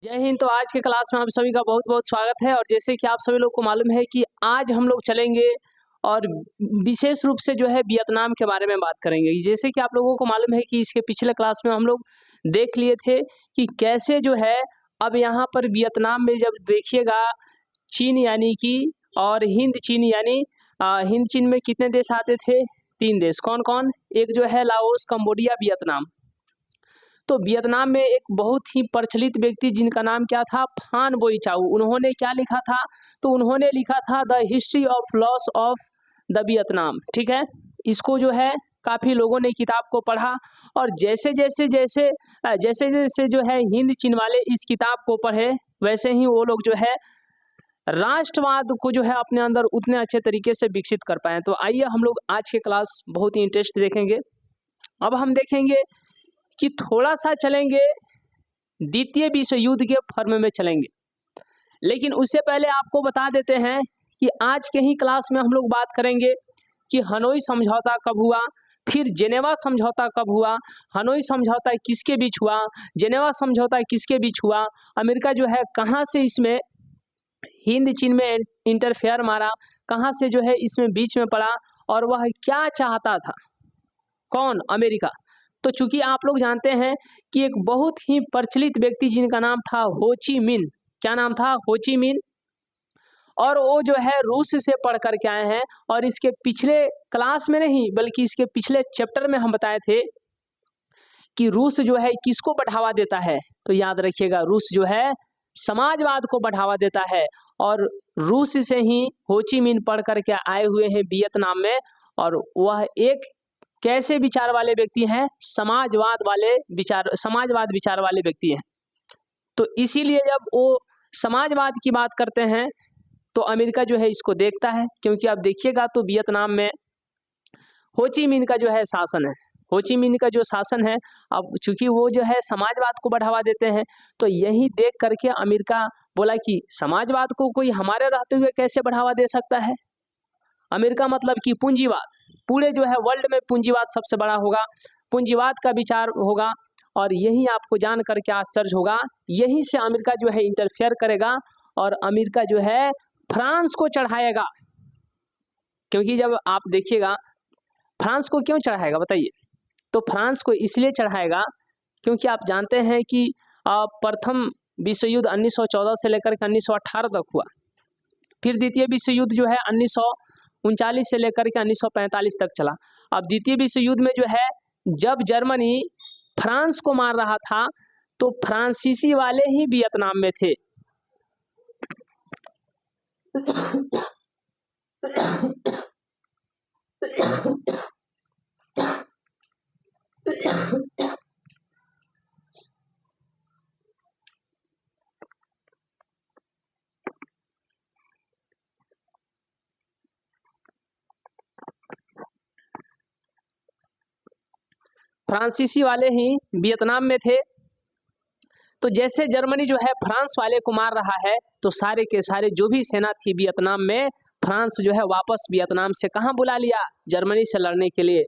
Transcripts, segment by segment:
जय हिंद। तो आज के क्लास में आप सभी का बहुत बहुत स्वागत है। और जैसे कि आप सभी लोग को मालूम है कि आज हम लोग चलेंगे और विशेष रूप से जो है वियतनाम के बारे में बात करेंगे। जैसे कि आप लोगों को मालूम है कि इसके पिछले क्लास में हम लोग देख लिए थे कि कैसे जो है अब यहाँ पर वियतनाम में जब देखिएगा चीन यानी कि और हिंद चीन यानी हिंद चीन में कितने देश आते थे? 3 देश। कौन कौन? एक जो है लाओस, कंबोडिया, वियतनाम। तो वियतनाम में एक बहुत ही प्रचलित व्यक्ति जिनका नाम क्या था? फान बोईचाऊ। उन्होंने क्या लिखा था? तो उन्होंने लिखा था the history of loss of the Vietnam. ठीक है, इसको जो है काफी लोगों ने किताब को पढ़ा और जैसे जैसे जो है हिंद चीन वाले इस किताब को पढ़े वैसे ही वो लोग जो है राष्ट्रवाद को जो है अपने अंदर उतने अच्छे तरीके से विकसित कर पाए। तो आइए हम लोग आज के क्लास बहुत ही इंटरेस्ट देखेंगे। अब हम देखेंगे कि थोड़ा सा चलेंगे द्वितीय विश्व युद्ध के फर्म में चलेंगे, लेकिन उससे पहले आपको बता देते हैं कि आज के ही क्लास में हम लोग बात करेंगे कि हनोई समझौता कब हुआ, फिर जेनेवा समझौता कब हुआ, हनोई समझौता किसके बीच हुआ, जेनेवा समझौता किसके बीच हुआ, अमेरिका जो है कहाँ से इसमें हिंद चीन में इंटरफेयर मारा, कहाँ से जो है इसमें बीच में पड़ा और वह क्या चाहता था। कौन? अमेरिका। तो चूंकि आप लोग जानते हैं कि एक बहुत ही प्रचलित व्यक्ति जिनका नाम था हो ची मिन। क्या नाम था? हो ची मिन। और वो जो है रूस से पढ़ करके आए हैं और इसके पिछले क्लास में नहीं बल्कि इसके पिछले चैप्टर में हम बताए थे कि रूस जो है किसको बढ़ावा देता है। तो याद रखिएगा, रूस जो है समाजवाद को बढ़ावा देता है और रूस से ही हो ची मिन पढ़ करके आए हुए हैं वियतनाम में। और वह एक कैसे विचार वाले व्यक्ति हैं? समाजवाद विचार वाले व्यक्ति हैं। तो इसीलिए जब वो समाजवाद की बात करते हैं तो अमेरिका जो है इसको देखता है, क्योंकि आप देखिएगा तो वियतनाम में हो ची मिन का जो है शासन है। हो ची मिन का जो शासन है, अब चूंकि वो जो है समाजवाद को बढ़ावा देते हैं तो यही देख करके अमेरिका बोला कि समाजवाद को कोई हमारे रहते हुए कैसे बढ़ावा दे सकता है। अमेरिका मतलब कि पूंजीवाद, पूरे जो है वर्ल्ड में पूंजीवाद सबसे बड़ा होगा, पूंजीवाद का विचार होगा। और यही आपको जान करके आश्चर्य होगा, यहीं से अमेरिका जो है इंटरफेयर करेगा और अमेरिका जो है फ्रांस को चढ़ाएगा। क्योंकि जब आप देखिएगा फ्रांस को क्यों चढ़ाएगा बताइए? तो फ्रांस को इसलिए चढ़ाएगा क्योंकि आप जानते हैं कि प्रथम विश्व युद्ध 1914 से लेकर के 1918 तक हुआ। फिर द्वितीय विश्व युद्ध जो है 1939 से लेकर के 1945 तक चला। अब द्वितीय विश्व युद्ध में जो है जब जर्मनी फ्रांस को मार रहा था तो फ्रांसीसी वाले ही वियतनाम में थे। फ्रांसीसी वाले ही वियतनाम में थे। तो जैसे जर्मनी जो है फ्रांस वाले को मार रहा है तो सारे के सारे जो भी सेना थी वियतनाम में, फ्रांस जो है वापस वियतनाम से कहाँ बुला लिया? जर्मनी से लड़ने के लिए।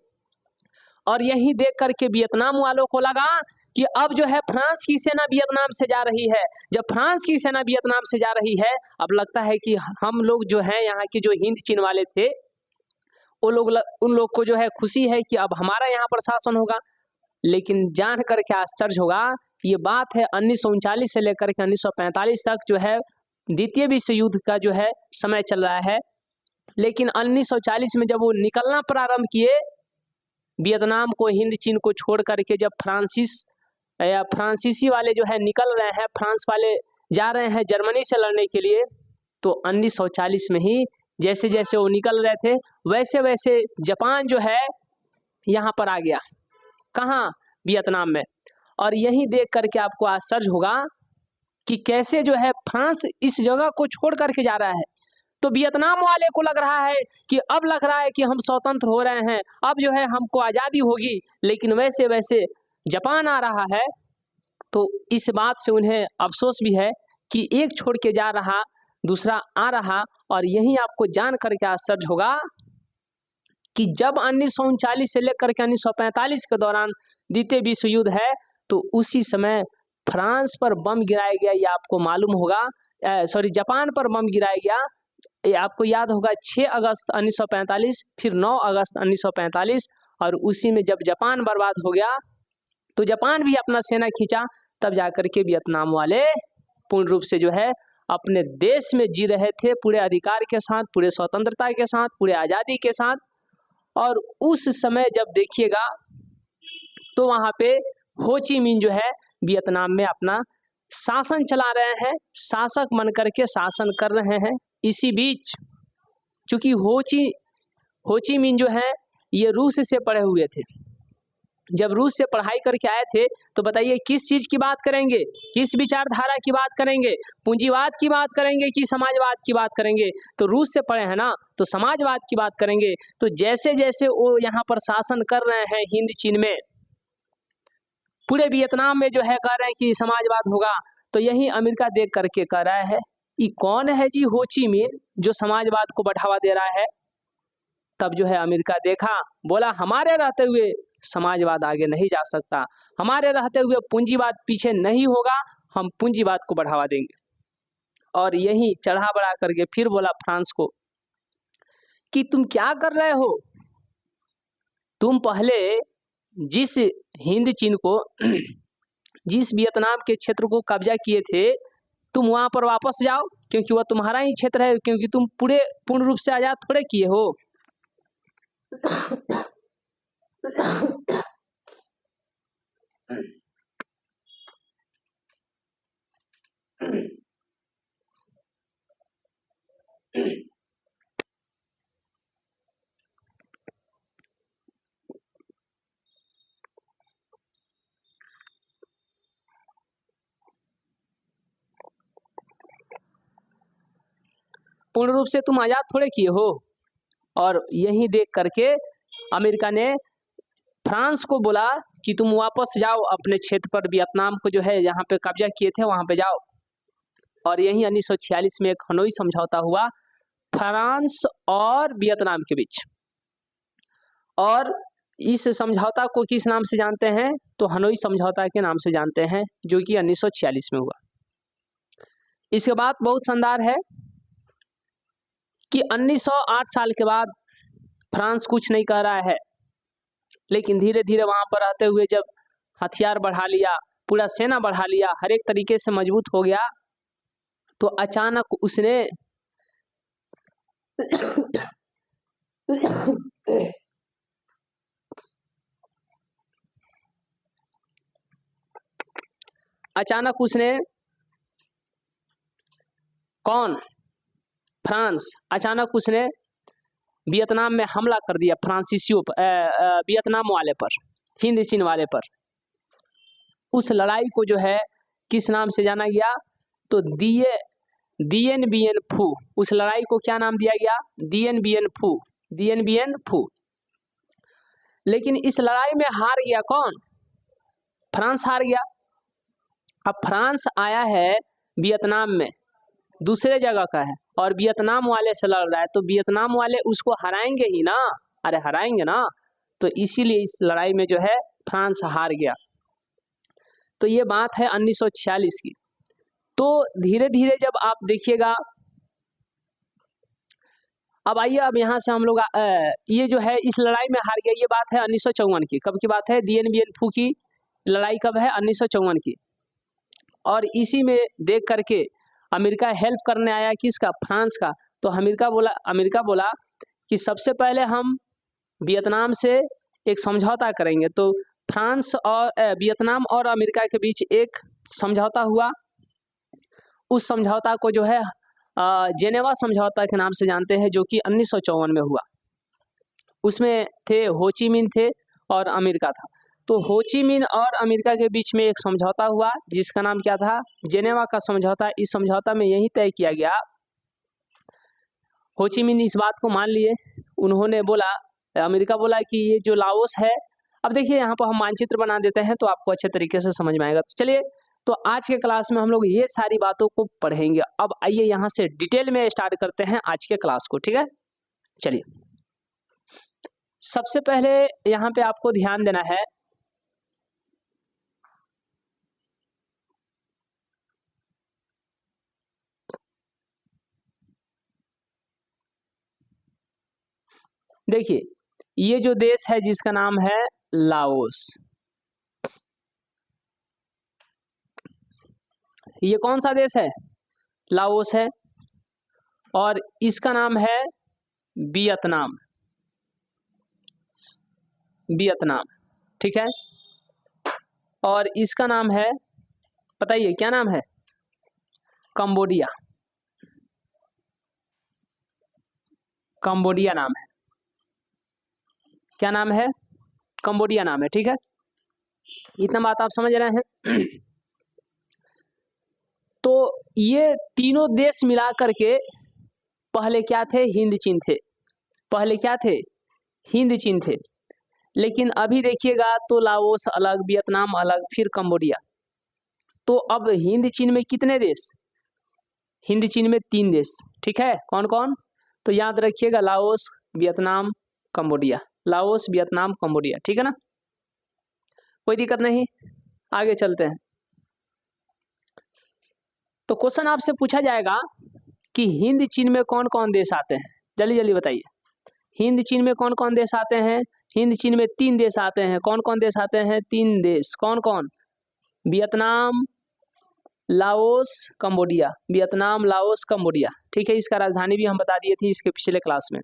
और यही देख करके वियतनाम वालों को लगा कि अब जो है फ्रांस की सेना वियतनाम से जा रही है। जब फ्रांस की सेना वियतनाम से जा रही है, अब लगता है कि हम लोग जो है यहाँ के जो हिंद चीन वाले थे उन लोग को जो है खुशी है कि अब हमारा यहाँ पर शासन होगा। लेकिन जान करके आश्चर्य होगा, ये बात है 1939 से लेकर के 1945 तक जो है द्वितीय विश्व युद्ध का जो है समय चल रहा है। लेकिन 1940 में जब वो निकलना प्रारंभ किए वियतनाम को, हिंद चीन को छोड़ करके, जब फ्रांसीसी वाले जो है निकल रहे हैं, फ्रांस वाले जा रहे हैं जर्मनी से लड़ने के लिए, तो 1940 में ही जैसे जैसे वो निकल रहे थे वैसे वैसे जापान जो है यहाँ पर आ गया। कहाँ? वियतनाम में। और यही देख करके आपको आश्चर्य होगा कि कैसे जो है फ्रांस इस जगह को छोड़ करके जा रहा है। तो वियतनाम वाले को लग रहा है कि अब लग रहा है कि हम स्वतंत्र हो रहे हैं, अब जो है हमको आज़ादी होगी। लेकिन वैसे वैसे जापान आ रहा है तो इस बात से उन्हें अफसोस भी है कि एक छोड़ के जा रहा दूसरा आ रहा। और यही आपको जान करके आश्चर्य होगा कि जब 1939 से लेकर के 1945 के दौरान द्वितीय विश्व युद्ध है तो उसी समय फ्रांस पर बम गिराया गया, ये आपको मालूम होगा, जापान पर बम गिराया गया, ये आपको याद होगा 6 अगस्त 1945, फिर 9 अगस्त 1945, और उसी में जब जापान बर्बाद हो गया तो जापान भी अपना सेना खींचा, तब जाकर के वियतनाम वाले पूर्ण रूप से जो है अपने देश में जी रहे थे, पूरे अधिकार के साथ, पूरे स्वतंत्रता के साथ, पूरे आज़ादी के साथ। और उस समय जब देखिएगा तो वहाँ पे हो ची मिन जो है वियतनाम में अपना शासन चला रहे हैं, शासक बन करके शासन कर रहे हैं। इसी बीच चूंकि हो ची मिन जो है ये रूस से पढ़े हुए थे, जब रूस से पढ़ाई करके आए थे तो बताइए किस चीज़ की बात करेंगे, किस विचारधारा की बात करेंगे, पूंजीवाद की बात करेंगे कि समाजवाद की बात करेंगे? तो रूस से पढ़े हैं ना, तो समाजवाद की बात करेंगे। तो जैसे जैसे वो यहाँ पर शासन कर रहे हैं हिंद चीन में, पूरे वियतनाम में जो है कह रहे हैं कि समाजवाद होगा, तो यही अमेरिका देख करके कह रहा है ये कौन है जी हो ची मिन जो समाजवाद को बढ़ावा दे रहा है। तब जो है अमेरिका देखा, बोला हमारे रहते हुए समाजवाद आगे नहीं जा सकता, हमारे रहते हुए पूंजीवाद पीछे नहीं होगा, हम पूंजीवाद को बढ़ावा देंगे। और यही चढ़ा बढ़ा करके फिर बोला फ्रांस को कि तुम क्या कर रहे हो, तुम पहले जिस हिंद चीन को जिस वियतनाम के क्षेत्र को कब्जा किए थे, तुम वहां पर वापस जाओ, क्योंकि वह तुम्हारा ही क्षेत्र है, क्योंकि तुम पूर्ण रूप से आजाद थोड़े किए हो। पूर्ण रूप से तुम आजाद थोड़े किए हो। और यही देख करके अमेरिका ने फ्रांस को बोला कि तुम वापस जाओ अपने क्षेत्र पर, वियतनाम को जो है यहाँ पे कब्जा किए थे वहां पे जाओ। और यही 1946 में एक हनोई समझौता हुआ फ्रांस और वियतनाम के बीच। और इस समझौता को किस नाम से जानते हैं, तो हनोई समझौता के नाम से जानते हैं, जो कि 1946 में हुआ। इसके बाद बहुत शानदार है कि 1908 साल के बाद फ्रांस कुछ नहीं कह रहा है, लेकिन धीरे धीरे वहां पर रहते हुए जब हथियार बढ़ा लिया, पूरा सेना बढ़ा लिया, हर एक तरीके से मजबूत हो गया, तो अचानक उसने फ्रांस अचानक उसने वियतनाम में हमला कर दिया, फ्रांसीसियों पर, वियतनाम वाले पर, हिंद चीन वाले पर। उस लड़ाई को जो है किस नाम से जाना गया, तो दिएन बियन फू। उस लड़ाई को क्या नाम दिया गया, दिएन बियन फू। लेकिन इस लड़ाई में हार गया कौन, फ्रांस हार गया। अब फ्रांस आया है वियतनाम में, दूसरे जगह का है, और वियतनाम वाले से लड़ रहा है, तो वियतनाम वाले उसको हराएंगे ही ना, अरे हराएंगे ना, तो इसीलिए इस लड़ाई में जो है फ्रांस हार गया। तो ये बात है 1946 की। तो धीरे धीरे जब आप देखिएगा, अब आइए, अब यहाँ से हम लोग ये जो है इस लड़ाई में हार गया, ये बात है 1954 की। कब की बात है, दिएन बियन फू की लड़ाई कब है, 1954 की। और इसी में देख करके अमेरिका हेल्प करने आया किसका, फ्रांस का। तो अमेरिका बोला कि सबसे पहले हम वियतनाम से एक समझौता करेंगे। तो फ्रांस और वियतनाम और अमेरिका के बीच एक समझौता हुआ। उस समझौता को जो है जेनेवा समझौता के नाम से जानते हैं, जो कि 1954 में हुआ। उसमें थे हो ची मिन थे और अमेरिका था। तो हो ची मिन और अमेरिका के बीच में एक समझौता हुआ जिसका नाम क्या था, जेनेवा का समझौता। इस समझौता में यही तय किया गया, हो ची मिन इस बात को मान लिए, उन्होंने बोला, अमेरिका बोला कि ये जो लाओस है, अब देखिए यहाँ पर हम मानचित्र बना देते हैं तो आपको अच्छे तरीके से समझ में आएगा। तो चलिए, तो आज के क्लास में हम लोग ये सारी बातों को पढ़ेंगे। अब आइए यहाँ से डिटेल में स्टार्ट करते हैं आज के क्लास को, ठीक है। चलिए, सबसे पहले यहाँ पे आपको ध्यान देना है, देखिए ये जो देश है जिसका नाम है लाओस, ये कौन सा देश है? लाओस है। और इसका नाम है वियतनाम, वियतनाम, ठीक है। और इसका नाम है, बताइए क्या नाम है? कंबोडिया, कंबोडिया नाम है। क्या नाम है? कंबोडिया नाम है, ठीक है। इतना बात आप समझ रहे हैं। तो ये तीनों देश मिला करके पहले क्या थे? हिंद चीन थे। पहले क्या थे? हिंद चीन थे। लेकिन अभी देखिएगा तो लाओस अलग, वियतनाम अलग, फिर कंबोडिया। तो अब हिंद चीन में कितने देश? हिंद चीन में 3 देश, ठीक है। कौन कौन? तो याद रखिएगा, Laos, Vietnam, Cambodia. Laos, Vietnam, Cambodia, ठीक है ना। कोई दिक्कत नहीं, आगे चलते हैं। तो क्वेश्चन आपसे पूछा जाएगा कि हिंद चीन में कौन कौन देश आते हैं? जल्दी जल्दी बताइए। हिंद चीन में कौन कौन देश आते हैं? हिंद चीन में 3 देश आते हैं। कौन कौन देश आते हैं? 3 देश। कौन कौन? Vietnam, Laos, Cambodia. Vietnam, Laos, Cambodia, ठीक है। इसका राजधानी भी हम बता दिए थे इसके पिछले क्लास में।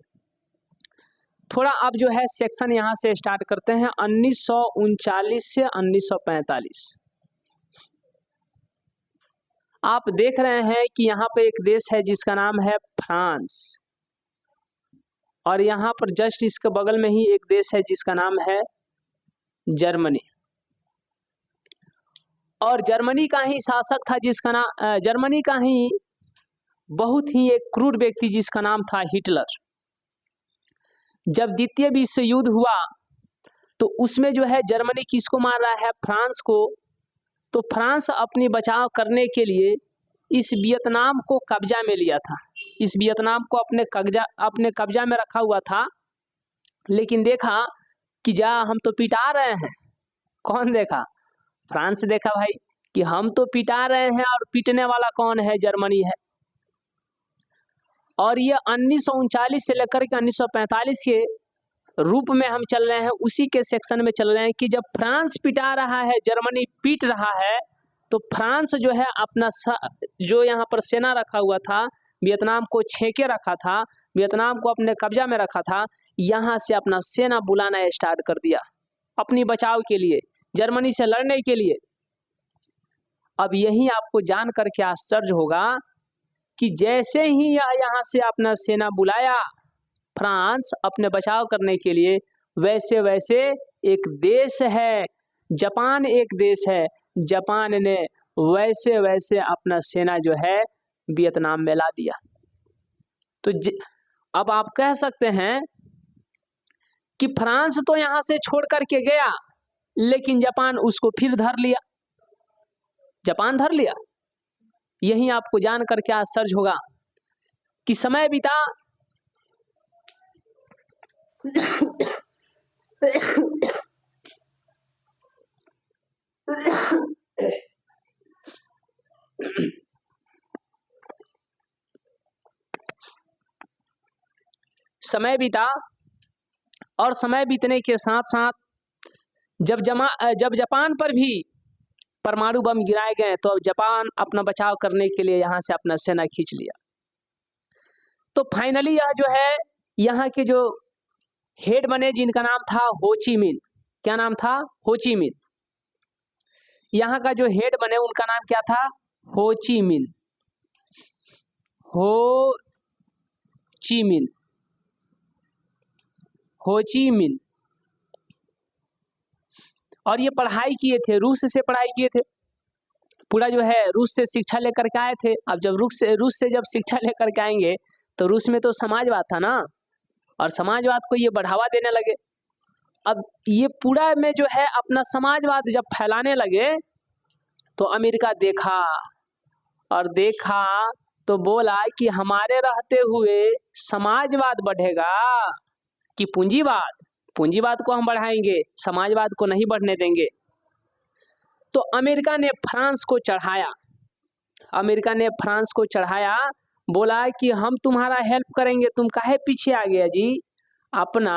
थोड़ा अब जो है सेक्शन यहाँ से स्टार्ट करते हैं 1939 से 1945। आप देख रहे हैं कि यहाँ पे एक देश है जिसका नाम है फ्रांस, और यहाँ पर जस्ट इसके बगल में ही एक देश है जिसका नाम है जर्मनी। और जर्मनी का ही शासक था जिसका नाम, जर्मनी का ही बहुत ही एक क्रूर व्यक्ति जिसका नाम था हिटलर। जब द्वितीय विश्व युद्ध हुआ तो उसमें जो है जर्मनी किसको मार रहा है? फ्रांस को। तो फ्रांस अपनी बचाव करने के लिए इस वियतनाम को कब्जा में लिया था। इस वियतनाम को अपने कब्जा में रखा हुआ था। लेकिन देखा कि जा हम तो पिटा रहे हैं। कौन देखा? फ्रांस देखा भाई कि हम तो पिटा रहे हैं और पीटने वाला कौन है? जर्मनी है। और ये 1939 से लेकर के 1945 के रूप में हम चल रहे हैं, उसी के सेक्शन में चल रहे हैं कि जब फ्रांस पिटा रहा है, जर्मनी पीट रहा है, तो फ्रांस जो है अपना जो यहाँ पर सेना रखा हुआ था, वियतनाम को छेके रखा था, वियतनाम को अपने कब्जा में रखा था, यहाँ से अपना सेना बुलाना स्टार्ट कर दिया अपनी बचाव के लिए, जर्मनी से लड़ने के लिए। अब यही आपको जान करके आश्चर्य होगा कि जैसे ही यह यहाँ से अपना सेना बुलाया फ्रांस अपने बचाव करने के लिए, वैसे वैसे एक देश है जापान, एक देश है जापान ने वैसे वैसे अपना सेना जो है वियतनाम में ला दिया। तो अब आप कह सकते हैं कि फ्रांस तो यहाँ से छोड़ करके गया, लेकिन जापान उसको फिर धर लिया, जापान धर लिया। यही आपको जान करके आश्चर्य होगा कि समय बीता समय बीता और समय बीतने के साथ साथ जब जापान पर भी परमाणु बम गिराए गए, तो अब जापान अपना बचाव करने के लिए यहाँ से अपना सेना खींच लिया। तो फाइनली यह जो है यहाँ के जो हेड बने, जिनका नाम था हो ची मिन। क्या नाम था? हो ची मिन। यहाँ का जो हेड बने उनका नाम क्या था? हो ची मिन, हो ची मिन, हो ची मिन। और ये पढ़ाई किए थे, रूस से पढ़ाई किए थे, पूरा जो है रूस से शिक्षा लेकर के आए थे। अब जब रूस से जब शिक्षा लेकर के आएंगे तो रूस में तो समाजवाद था ना, और समाजवाद को ये बढ़ावा देने लगे। अब ये पूरा में जो है अपना समाजवाद जब फैलाने लगे तो अमेरिका देखा और देखा तो बोला कि हमारे रहते हुए समाजवाद बढ़ेगा कि पूंजीवाद? पूंजीवाद को हम बढ़ाएंगे, समाजवाद को नहीं बढ़ने देंगे। तो अमेरिका ने फ्रांस को चढ़ाया, अमेरिका ने फ्रांस को चढ़ाया, बोला कि हम तुम्हारा हेल्प करेंगे, तुम काहे पीछे आ गया जी, अपना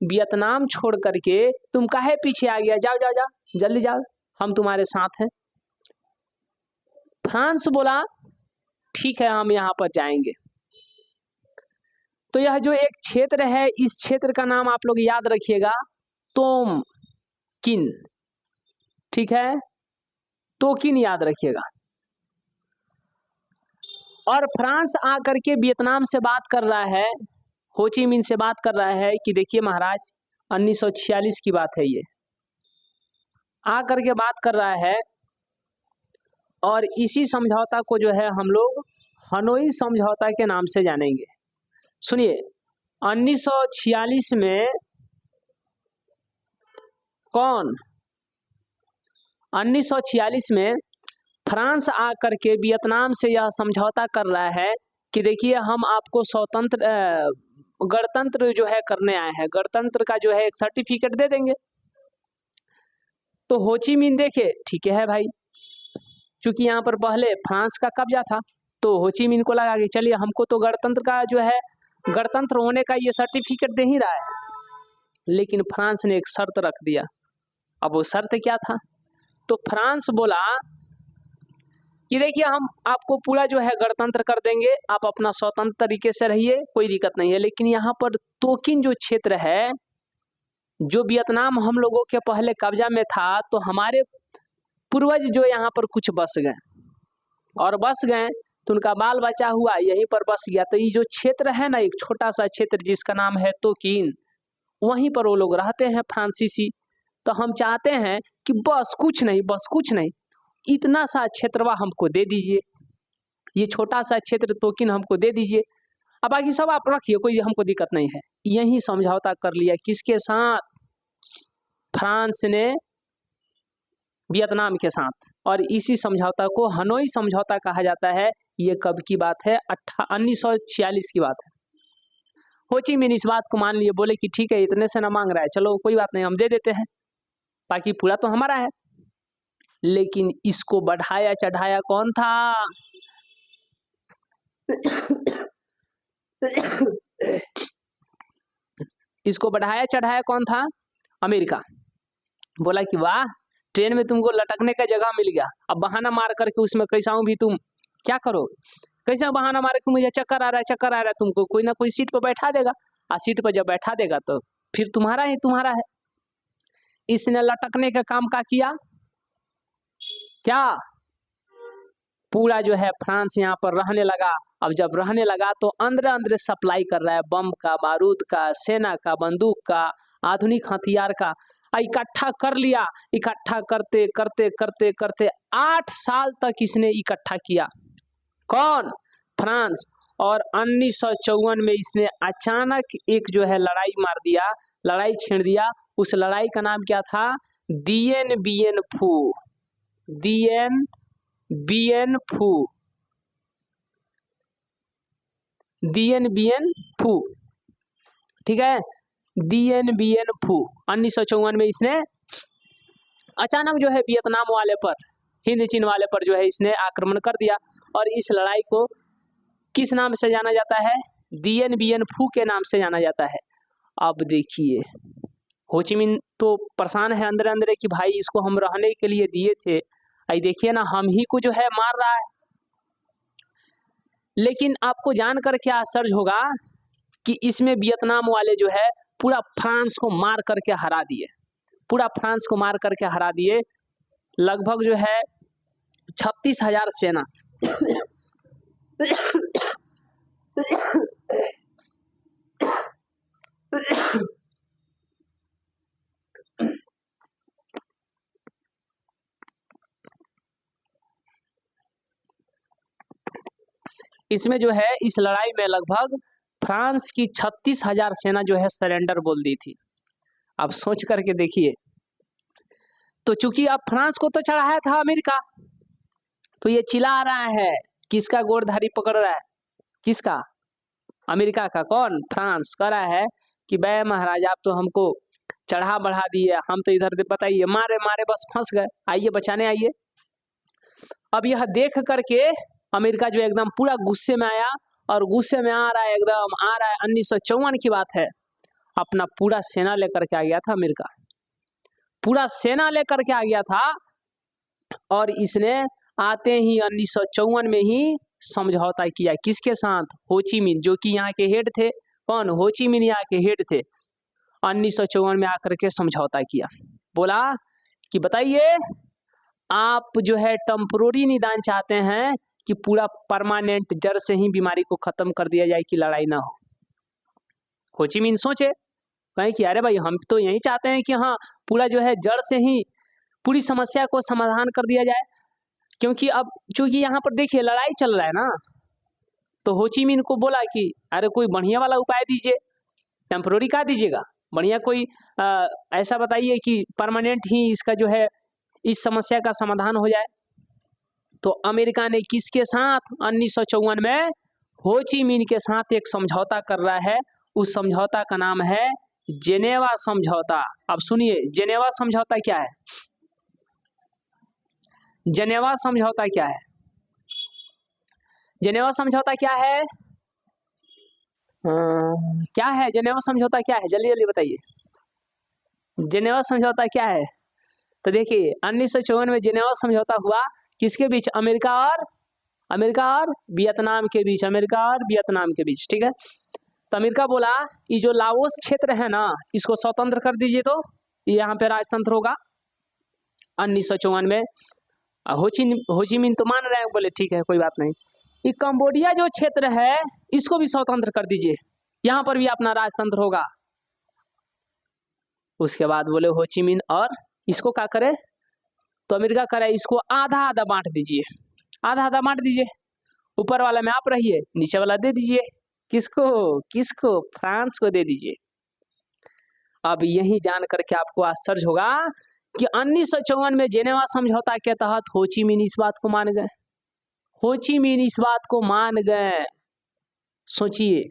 वियतनाम छोड़ करके तुम काहे पीछे आ गया, जाओ जाओ जाओ जल्दी जाओ, हम तुम्हारे साथ हैं। फ्रांस बोला ठीक है हम यहाँ पर जाएंगे। तो यह जो एक क्षेत्र है, इस क्षेत्र का नाम आप लोग याद रखिएगा, तोम किन, ठीक है, तोकिन याद रखिएगा। और फ्रांस आकर के वियतनाम से बात कर रहा है, हो ची मिन से बात कर रहा है कि देखिए महाराज 1946 की बात है, ये आकर के बात कर रहा है। और इसी समझौता को जो है हम लोग हनोई समझौता के नाम से जानेंगे। सुनिए 1946 में कौन, 1946 में फ्रांस आकर के वियतनाम से यह समझौता कर रहा है कि देखिए हम आपको स्वतंत्र गणतंत्र जो है करने आए हैं, गणतंत्र का जो है एक सर्टिफिकेट दे देंगे। तो हो ची मिन देखे ठीक है भाई, चूंकि यहाँ पर पहले फ्रांस का कब्जा था, तो हो ची मिन को लगा कि चलिए हमको तो गणतंत्र का जो है, गणतंत्र होने का ये सर्टिफिकेट दे ही रहा है। लेकिन फ्रांस ने एक शर्त रख दिया। अब वो शर्त क्या था? तो फ्रांस बोला कि देखिए हम आपको पूरा जो है गणतंत्र कर देंगे, आप अपना स्वतंत्र तरीके से रहिए, कोई दिक्कत नहीं है, लेकिन यहाँ पर तोकिन जो क्षेत्र है, जो वियतनाम हम लोगों के पहले कब्जा में था, तो हमारे पूर्वज जो यहाँ पर कुछ बस गए, और बस गए तो उनका बाल बचा हुआ यहीं पर बस गया। तो ये जो क्षेत्र है ना, एक छोटा सा क्षेत्र जिसका नाम है तोकिन, वहीं पर वो लोग रहते हैं फ्रांसीसी। तो हम चाहते हैं कि बस कुछ नहीं, बस कुछ नहीं, इतना सा क्षेत्रवा हमको दे दीजिए, ये छोटा सा क्षेत्र तोकिन हमको दे दीजिए, अब बाकी सब आप रखिए, कोई हमको दिक्कत नहीं है। यही समझौता कर लिया किसके साथ? फ्रांस ने वियतनाम के साथ। और इसी समझौता को हनोई समझौता कहा जाता है। ये कब की बात है? 1946 की बात है। हो ची मिन इस बात को मान लिए, बोले कि ठीक है इतने से ना मांग रहा है, चलो कोई बात नहीं हम दे देते हैं, बाकी पूरा तो हमारा है। लेकिन इसको बढ़ाया चढ़ाया कौन था? इसको बढ़ाया चढ़ाया कौन था? अमेरिका। बोला कि वाह, ट्रेन में तुमको लटकने का जगह मिल गया, अब बहाना मार करके उसमें कैसा हूं भी तुम क्या करो, कैसा बहाना मारे कि मुझे चक्कर आ रहा है, चक्कर आ रहा है, तुमको कोई ना कोई सीट पर बैठा देगा, और सीट पर जब बैठा देगा तो फिर तुम्हारा ही तुम्हारा है। इसने लटकने का काम का किया क्या? पूरा जो है फ्रांस यहाँ पर रहने लगा। अब जब रहने लगा तो अंदर अंदर सप्लाई कर रहा है, बम का, बारूद का, सेना का, बंदूक का, आधुनिक हथियार का इकट्ठा कर लिया। इकट्ठा करते करते करते करते 8 साल तक इसने इकट्ठा किया। कौन? फ्रांस। और 1954 में इसने अचानक एक जो है लड़ाई मार दिया, लड़ाई छेड़ दिया। उस लड़ाई का नाम क्या था? दिएन बिएन फू। दिएन बिएन फू, दिएन बिएन फू, ठीक है, दिएन बिएन फू। 1954 में इसने अचानक जो है वियतनाम वाले पर, हिंद चीन वाले पर जो है इसने आक्रमण कर दिया। और इस लड़ाई को किस नाम से जाना जाता है? दिएन बिएन फू के नाम से जाना जाता है। अब देखिए हो ची मिन तो परेशान है अंदर अंदर कि भाई इसको हम रहने के लिए दिए थे, आई देखिए ना हम ही को जो है मार रहा है। लेकिन आपको जानकर क्या आश्चर्य होगा कि इसमें वियतनाम वाले जो है पूरा फ्रांस को मार करके हरा दिए, पूरा फ्रांस को मार करके हरा दिए। लगभग जो है 36,000 सेना इसमें जो है इस लड़ाई में लगभग फ्रांस की 36,000 सेना जो है सरेंडर बोल दी थी। अब सोच करके देखिए, तो चूंकि अब फ्रांस को तो चढ़ाया था अमेरिका, तो ये चिल्ला रहा है, किसका गोरधारी पकड़ रहा है? किसका? अमेरिका का। कौन? फ्रांस कह रहा है कि बे महाराज आप तो हमको चढ़ा बढ़ा दिए, हम तो इधर बताइए मारे मारे बस फंस गए, आइए बचाने आइए। अब यह देख करके अमेरिका जो एकदम पूरा गुस्से में आया, और गुस्से में आ रहा है, एकदम आ रहा है। 1954 की बात है। अपना पूरा सेना लेकर के आ गया था अमेरिका, पूरा सेना लेकर के आ गया था। और इसने आते ही 1954 में ही समझौता किया, किसके साथ? हो ची मिन, जो कि यहाँ के हेड थे। कौन? हो ची मिन यहाँ के हेड थे। 1954 में आकर के समझौता किया, बोला कि बताइए आप जो है टेम्पोररी निदान चाहते हैं कि पूरा परमानेंट जड़ से ही बीमारी को खत्म कर दिया जाए कि लड़ाई ना हो। हो ची मिन सोचे, कहें कि अरे भाई हम तो यही चाहते हैं कि हाँ पूरा जो है जड़ से ही पूरी समस्या को समाधान कर दिया जाए, क्योंकि अब चूंकि यहाँ पर देखिए लड़ाई चल रहा है ना। तो हो ची मिन को बोला कि अरे कोई बढ़िया वाला उपाय दीजिए, टेम्पोररी का दीजिएगा, बढ़िया कोई ऐसा बताइए कि परमानेंट ही इसका जो है इस समस्या का समाधान हो जाए। तो अमेरिका ने किसके साथ 1954 में हो ची मिन के साथ एक समझौता कर रहा है। उस समझौता का नाम है जेनेवा समझौता। अब सुनिए जेनेवा समझौता क्या है? जेनेवा समझौता क्या है? जेनेवा समझौता क्या है? क्या है जेनेवा समझौता? क्या है? जल्दी जल्दी बताइए, जेनेवा समझौता क्या है? तो देखिए 1954 में जेनेवा समझौता हुआ, किसके बीच? अमेरिका और वियतनाम के बीच, अमेरिका और वियतनाम के बीच, ठीक है। तो अमेरिका बोला ये जो लाओस क्षेत्र है ना इसको स्वतंत्र कर दीजिए, तो यहाँ पे राजतंत्र होगा। 1954 में हो ची मिन तो मान रहे हैं, बोले ठीक है कोई बात नहीं। ये कंबोडिया जो क्षेत्र है इसको भी स्वतंत्र कर दीजिए, यहाँ पर भी अपना राजतंत्र होगा। उसके बाद बोले हो ची मिन और इसको क्या करे? तो अमेरिका करे इसको आधा आधा बांट दीजिए, आधा आधा बांट दीजिए, ऊपर वाला में आप रहिए, नीचे वाला दे दीजिए। किसको? फ्रांस को दे दीजिए। अब यही जान करके आपको आश्चर्य होगा कि 1954 में जेनेवा समझौता के तहत हो ची मिन इस बात को मान गए, हो ची मिन इस बात को मान गए। सोचिए,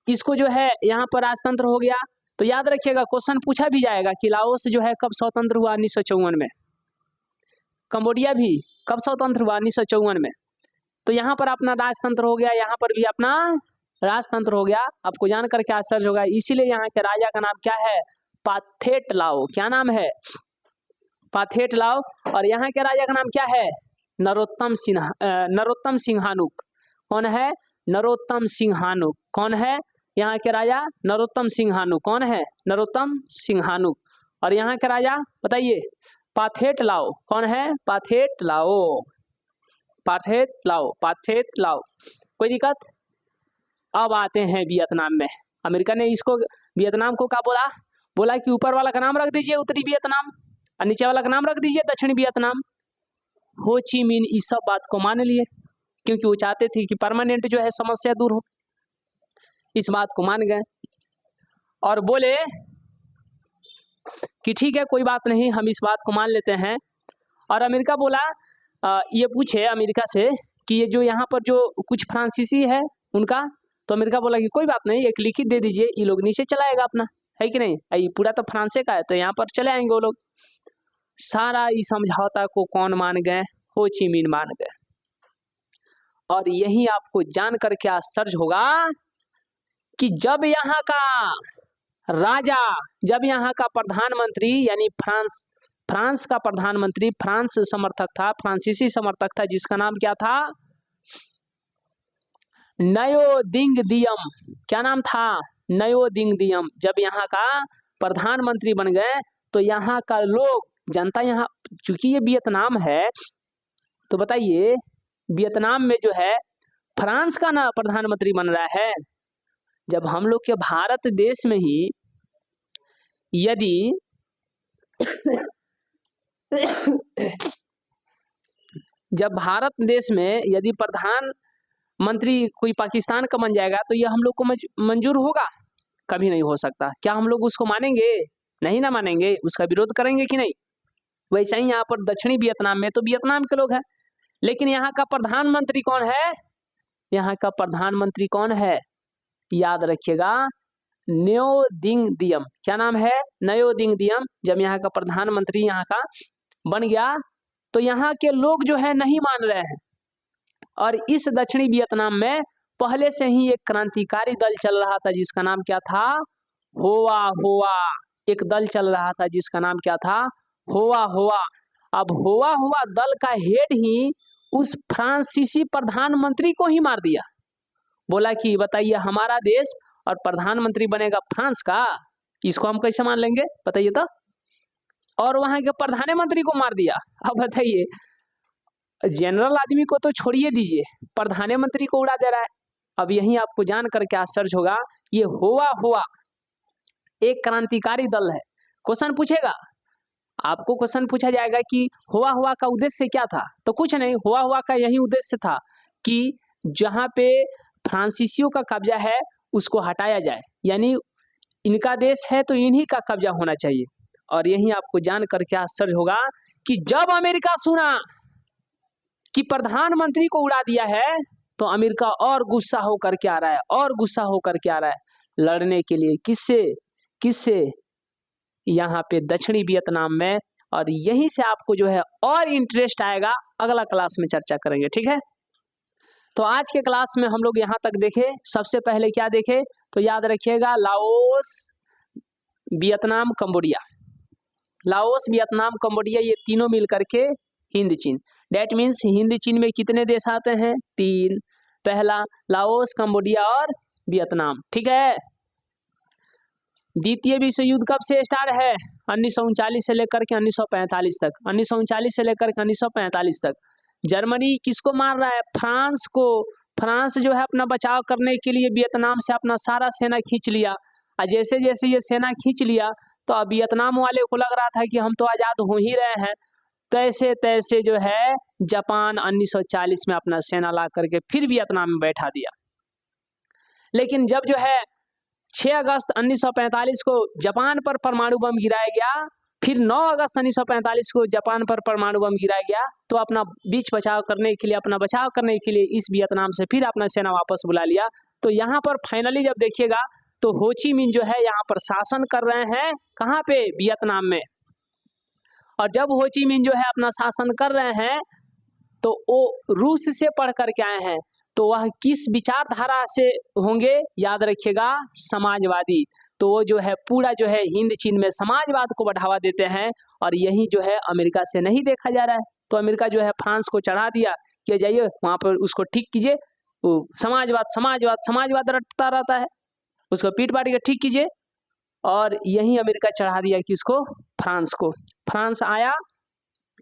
इसको जो है यहाँ पर राजतंत्र हो गया। तो याद रखिएगा क्वेश्चन पूछा भी जाएगा कि लाओस जो है कब स्वतंत्र हुआ? 1954 में। कंबोडिया भी कब स्वतंत्र हुआ? 1954 में। तो यहाँ पर अपना राजतंत्र हो गया, यहाँ पर भी अपना राजतंत्र हो गया। आपको जान करके आश्चर्य होगा, इसीलिए यहाँ के राजा का नाम क्या है? पाथेट लाओ। क्या नाम है? पाथेट लाओ। और यहाँ के राजा का नाम क्या है? नरोत्तम सिंहानुक। कौन है? नरोत्तम सिंहानुक। कौन है यहाँ के राजा? नरोत्तम सिंहानुक। कौन है? नरोत्तम सिंहानुक। और यहाँ के राजा बताइए? पाथेट लाओ। कौन है? पाथेट लाओ। पाथेट लाओ, पाथेट लाओ। कोई दिक्कत? अब आते हैं वियतनाम में। अमेरिका ने इसको वियतनाम को क्या बोला? बोला कि ऊपर वाला का नाम रख दीजिए उत्तरी वियतनाम और नीचे वाला का नाम रख दीजिए दक्षिणी वियतनाम। हो ची मिन इस सब बात को मान लिए, क्योंकि वो चाहते थे कि परमानेंट जो है समस्या दूर हो। इस बात को मान गए और बोले कि ठीक है कोई बात नहीं, हम इस बात को मान लेते हैं। और अमेरिका बोला ये पूछे अमेरिका से कि ये जो यहाँ पर जो कुछ फ्रांसीसी है उनका, तो अमेरिका बोला कि कोई बात नहीं, एक लिखित दे दीजिए, ये लोग नीचे चला आएगा अपना, है कि नहीं? ये पूरा तो फ्रांस का है, तो यहाँ पर चले आएंगे वो लोग। सारा इस समझौता को कौन मान गए? हो ची मिन मान गए। और यही आपको जान करके आश्चर्य होगा कि जब यहाँ का राजा, जब यहाँ का प्रधानमंत्री यानी फ्रांस का प्रधानमंत्री फ्रांस समर्थक था, फ्रांसीसी समर्थक था, जिसका नाम क्या था? नयो दिंग दियम। क्या नाम था? नयो दिंग दियम। जब यहाँ का प्रधानमंत्री बन गए तो यहाँ का लोग, जनता, यहाँ चूंकि ये वियतनाम है तो बताइए वियतनाम में जो है फ्रांस का ना प्रधानमंत्री बन रहा है। जब हम लोग के भारत देश में ही यदि जब भारत देश में यदि प्रधानमंत्री कोई पाकिस्तान का बन जाएगा तो यह हम लोग को मंजूर होगा? कभी नहीं हो सकता। क्या हम लोग उसको मानेंगे? नहीं ना मानेंगे, उसका विरोध करेंगे कि नहीं? वैसे ही यहाँ पर दक्षिणी वियतनाम में तो वियतनाम के लोग हैं, लेकिन यहाँ का प्रधानमंत्री कौन है? यहाँ का प्रधानमंत्री कौन है? याद रखिएगा, न्यो दिंग दियम। क्या नाम है? नयो दिंग दियम। जब यहाँ का प्रधानमंत्री यहाँ का बन गया तो यहाँ के लोग जो है नहीं मान रहे हैं। और इस दक्षिणी वियतनाम में पहले से ही एक क्रांतिकारी दल चल रहा था जिसका नाम क्या था? होआ होआ एक दल चल रहा था जिसका नाम क्या था, होआ होआ। अब होआ हुआ दल का हेड ही उस फ्रांसीसी प्रधानमंत्री को ही मार दिया। बोला कि बताइए हमारा देश और प्रधानमंत्री बनेगा फ्रांस का, इसको हम कैसे मान लेंगे बताइए तो। और वहां के प्रधानमंत्री को मार दिया। अब बताइए, जनरल आदमी को तो छोड़िए दीजिए, प्रधानमंत्री को उड़ा दे रहा है। अब यही आपको जान करके आश्चर्य होगा, ये होआ हुआ एक क्रांतिकारी दल है। क्वेश्चन पूछेगा आपको, क्वेश्चन पूछा जाएगा कि हुआ हुआ का उद्देश्य क्या था, तो कुछ नहीं, हुआ हुआ का यही उद्देश्य था कि जहां पे फ्रांसीसियों का कब्जा है उसको हटाया जाए, यानी इनका देश है तो इन्हीं का कब्जा होना चाहिए। और यही आपको जान करके आश्चर्य होगा कि जब अमेरिका सुना कि प्रधानमंत्री को उड़ा दिया है तो अमेरिका और गुस्सा होकर के आ रहा है, और गुस्सा होकर के आ रहा है लड़ने के लिए। किससे किससे, यहाँ पे दक्षिणी वियतनाम में। और यहीं से आपको जो है और इंटरेस्ट आएगा, अगला क्लास में चर्चा करेंगे, ठीक है। तो आज के क्लास में हम लोग यहाँ तक देखे। सबसे पहले क्या देखे तो याद रखिएगा, Laos, Vietnam, Cambodia. Laos, Vietnam, Cambodia ये तीनों मिल करके हिंद चीन। डेट मीन्स हिंद चीन में कितने देश आते हैं, 3। पहला लाओस, कंबोडिया और वियतनाम, ठीक है। द्वितीय विश्व युद्ध कब से स्टार्ट है, 1939 से लेकर के 1945 तक। 1939 से लेकर के 1945 तक जर्मनी किसको मार रहा है, फ्रांस को। फ्रांस जो है अपना बचाव करने के लिए वियतनाम से अपना सारा सेना खींच लिया। और जैसे जैसे ये सेना खींच लिया तो अब वियतनाम वाले को लग रहा था कि हम तो आज़ाद हो ही रहे हैं। तैसे तैसे जो है जापान 1940 में अपना सेना ला करके फिर वियतनाम में बैठा दिया। लेकिन जब जो है 6 अगस्त 1945 को जापान पर परमाणु बम गिराया गया, फिर 9 अगस्त 1945 को जापान पर परमाणु बम गिराया गया, तो अपना बीच बचाव करने के लिए, अपना बचाव करने के लिए इस वियतनाम से फिर अपना सेना वापस बुला लिया। तो यहाँ पर फाइनली जब देखिएगा तो हो ची मिन जो है यहाँ पर शासन कर रहे हैं, कहाँ पे, वियतनाम में। और जब हो ची मिन जो है अपना शासन कर रहे हैं तो वो रूस से पढ़ करके आए हैं, तो वह किस विचारधारा से होंगे, याद रखिएगा, समाजवादी। तो वो जो है पूरा जो है हिंद चीन में समाजवाद को बढ़ावा देते हैं। और यही जो है अमेरिका से नहीं देखा जा रहा है। तो अमेरिका जो है फ्रांस को चढ़ा दिया कि जाइए वहाँ पर उसको ठीक कीजिए, वो समाजवाद समाजवाद समाजवाद रटता रहता है, उसको पीट पाट के ठीक कीजिए। और यही अमेरिका चढ़ा दिया किसको, फ्रांस को। फ्रांस आया,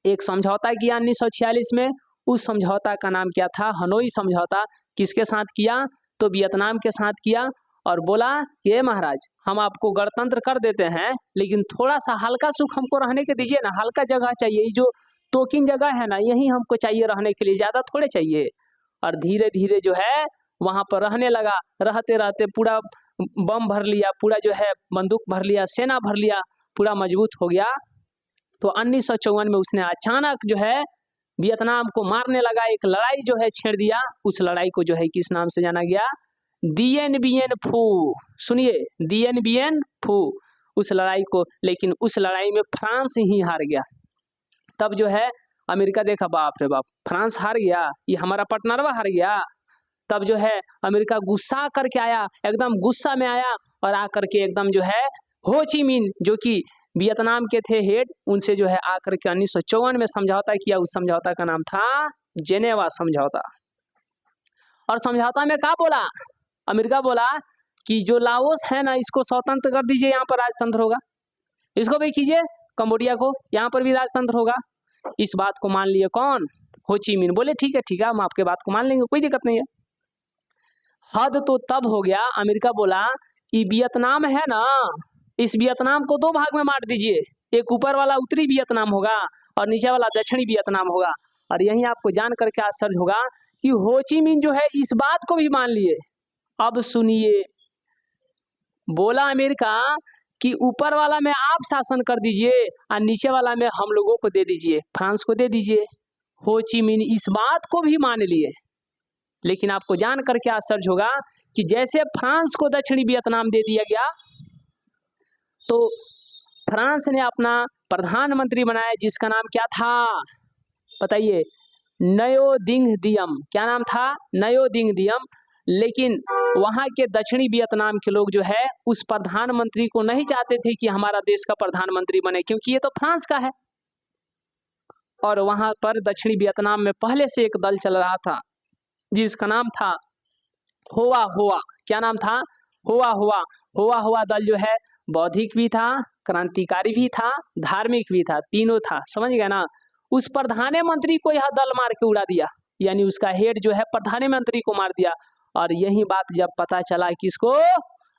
एक समझौता किया 1946 में। उस समझौता का नाम क्या था, हनोई समझौता। किसके साथ किया, तो वियतनाम के साथ किया। और बोला ये महाराज हम आपको गणतंत्र कर देते हैं, लेकिन थोड़ा सा हल्का सुख हमको रहने के दीजिए ना, हल्का जगह चाहिए, ये जो टोकिन जगह है ना यही हमको चाहिए रहने के लिए, ज़्यादा थोड़े चाहिए। और धीरे धीरे जो है वहाँ पर रहने लगा। रहते रहते पूरा बम भर लिया, पूरा जो है बंदूक भर लिया, सेना भर लिया, पूरा मजबूत हो गया। तो 1954 में उसने अचानक जो है वियतनाम को मारने लगा, एक लड़ाई जो है छेड़ दिया। उस लड़ाई को जो है किस नाम से जाना गया, दिएन बिएन फू। सुनिए, दिएन बिएन फू, उस लड़ाई को। लेकिन उस लड़ाई में फ्रांस ही हार गया। तब जो है अमेरिका देखा, बाप रे बाप, फ्रांस हार गया, ये हमारा पार्टनरवा हार गया। तब जो है अमेरिका गुस्सा करके आया, एकदम गुस्सा में आया। और आकर के एकदम जो है हो ची मिन जो कि वियतनाम के थे हेड, उनसे जो है आकर के 1954 में समझौता किया। उस समझौता का नाम था जेनेवा समझौता। और समझौता में क्या बोला, अमेरिका बोला कि जो लाओस है ना इसको स्वतंत्र कर दीजिए, यहाँ पर राजतंत्र होगा। इसको भी कीजिए, कंबोडिया को, यहाँ पर भी राजतंत्र होगा। इस बात को मान लिए कौन, हो ची मिन। बोले ठीक है हम आपके बात को मान लेंगे, कोई दिक्कत नहीं है। हद तो तब हो गया, अमेरिका बोला ये वियतनाम है ना, इस वियतनाम को 2 भाग में बांट दीजिए, एक ऊपर वाला उत्तरी वियतनाम होगा और नीचे वाला दक्षिणी वियतनाम होगा। और यही आपको जान करके आश्चर्य होगा कि हो ची मिन जो है इस बात को भी मान लिए। अब सुनिए, बोला अमेरिका कि ऊपर वाला में आप शासन कर दीजिए और नीचे वाला में हम लोगों को दे दीजिए, फ्रांस को दे दीजिए। हो ची मिन इस बात को भी मान लिए। लेकिन आपको जान करके आश्चर्य होगा कि जैसे फ्रांस को दक्षिणी वियतनाम दे दिया गया, तो फ्रांस ने अपना प्रधानमंत्री बनाया जिसका नाम क्या था बताइए, नयो दिंग दियम। क्या नाम था, नयो दिंग दियम। लेकिन वहाँ के दक्षिणी वियतनाम के लोग जो है उस प्रधानमंत्री को नहीं चाहते थे कि हमारा देश का प्रधानमंत्री बने, क्योंकि ये तो फ्रांस का है। और वहाँ पर दक्षिणी वियतनाम में पहले से एक दल चल रहा था जिसका नाम था होआ होआ। क्या नाम था? होआ होआ। होआ होआ दल जो है बौद्धिक भी था, क्रांतिकारी भी था, धार्मिक भी था, तीनों था। समझ गए ना? उस प्रधानमंत्री को यह दल मार के उड़ा दिया, यानी उसका हेड जो है प्रधानमंत्री को मार दिया। और यही बात जब पता चला किसको?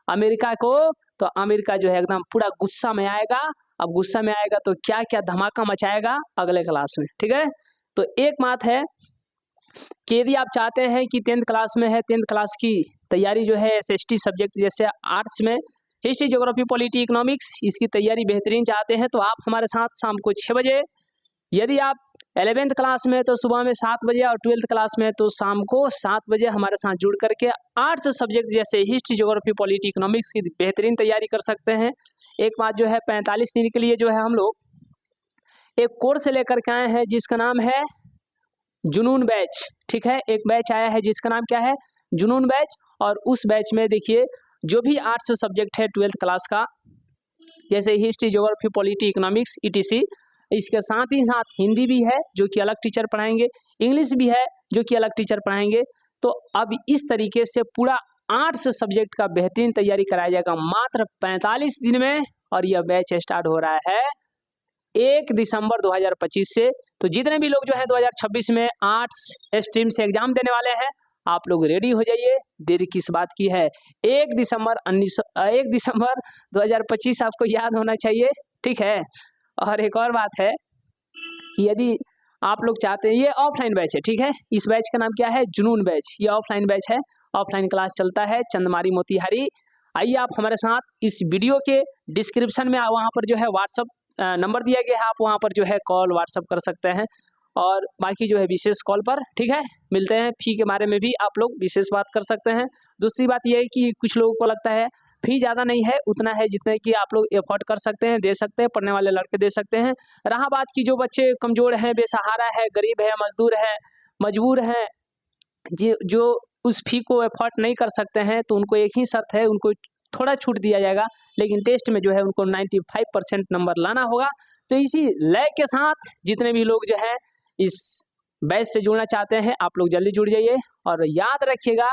अमेरिका को, तो अमेरिका जो है एकदम पूरा गुस्सा में आएगा। अब गुस्सा में आएगा तो क्या क्या धमाका मचाएगा अगले क्लास में, ठीक है? तो एक बात है कि यदि आप चाहते हैं कि 10th क्लास में है, 10th क्लास की तैयारी जो है एसएसटी सब्जेक्ट जैसे आर्ट्स में हिस्ट्री, ज्योग्राफी, पॉलिटी, इकोनॉमिक्स, इसकी तैयारी बेहतरीन चाहते हैं तो आप हमारे साथ शाम को 6 बजे, यदि आप 11th क्लास में तो सुबह में 7 बजे और 12th क्लास में तो शाम को 7 बजे हमारे साथ जुड़ करके आर्ट्स सब्जेक्ट जैसे हिस्ट्री, ज्योग्राफी, पॉलिटी, इकोनॉमिक्स की बेहतरीन तैयारी कर सकते हैं। एक बात जो है 45 दिन के लिए जो है हम लोग एक कोर्स लेकर के आए हैं जिसका नाम है जुनून बैच, ठीक है? एक बैच आया है जिसका नाम क्या है? जुनून बैच। और उस बैच में देखिए जो भी आर्ट्स सब्जेक्ट है 12th क्लास का, जैसे history, geography, polity, economics, etc, इसके साथ ही साथ हिंदी भी है जो कि अलग टीचर पढ़ाएंगे, इंग्लिश भी है जो कि अलग टीचर पढ़ाएंगे। तो अब इस तरीके से पूरा आर्ट्स सब्जेक्ट का बेहतरीन तैयारी कराया जाएगा मात्र 45 दिन में। और यह बैच स्टार्ट हो रहा है 1 दिसंबर 2025 से। तो जितने भी लोग जो है 2026 में आर्ट्स स्ट्रीम से एग्जाम देने वाले हैं, आप लोग रेडी हो जाइए। देर किस बात की है? 1 दिसंबर 2025 आपको याद होना चाहिए, ठीक है? और एक और बात है कि यदि आप लोग चाहते हैं, ये ऑफलाइन बैच है, ठीक है? इस बैच का नाम क्या है? जुनून बैच। ये ऑफलाइन बैच है, ऑफलाइन क्लास चलता है चंदमारी मोतिहारी। आइए आप हमारे साथ इस वीडियो के डिस्क्रिप्शन में वहाँ पर जो है व्हाट्सअप नंबर दिया गया है, आप वहाँ पर जो है कॉल व्हाट्सअप कर सकते हैं। और बाकी जो है विशेष कॉल पर, ठीक है? मिलते हैं। फी के बारे में भी आप लोग विशेष बात कर सकते हैं। दूसरी बात यह है कि कुछ लोगों को लगता है फी ज़्यादा नहीं है, उतना है जितने कि आप लोग एफोर्ड कर सकते हैं, दे सकते हैं, पढ़ने वाले लड़के दे सकते हैं। रहा बात की जो बच्चे कमज़ोर हैं, बेसहारा है, गरीब है, मजदूर है, मजबूर हैं, जो उस फी को एफोर्ड नहीं कर सकते हैं, तो उनको एक ही शर्त है, उनको थोड़ा छूट दिया जाएगा, लेकिन टेस्ट में जो है उनको 95% नंबर लाना होगा। तो इसी लय के साथ जितने भी लोग जो है इस बैच से जुड़ना चाहते हैं, आप लोग जल्दी जुड़ जाइए। और याद रखिएगा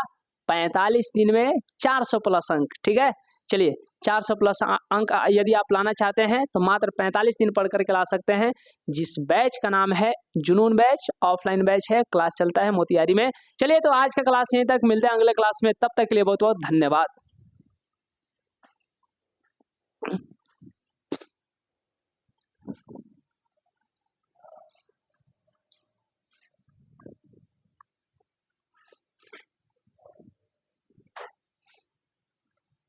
45 दिन में 400 प्लस अंक, ठीक है? चलिए 400 प्लस अंक यदि आप लाना चाहते हैं तो मात्र 45 दिन पढ़ करके ला सकते हैं। जिस बैच का नाम है जुनून बैच, ऑफलाइन बैच है, क्लास चलता है मोतिहारी में। चलिए तो आज का क्लास यहीं तक, मिलते हैं अगले क्लास में, तब तक के लिए बहुत बहुत धन्यवाद।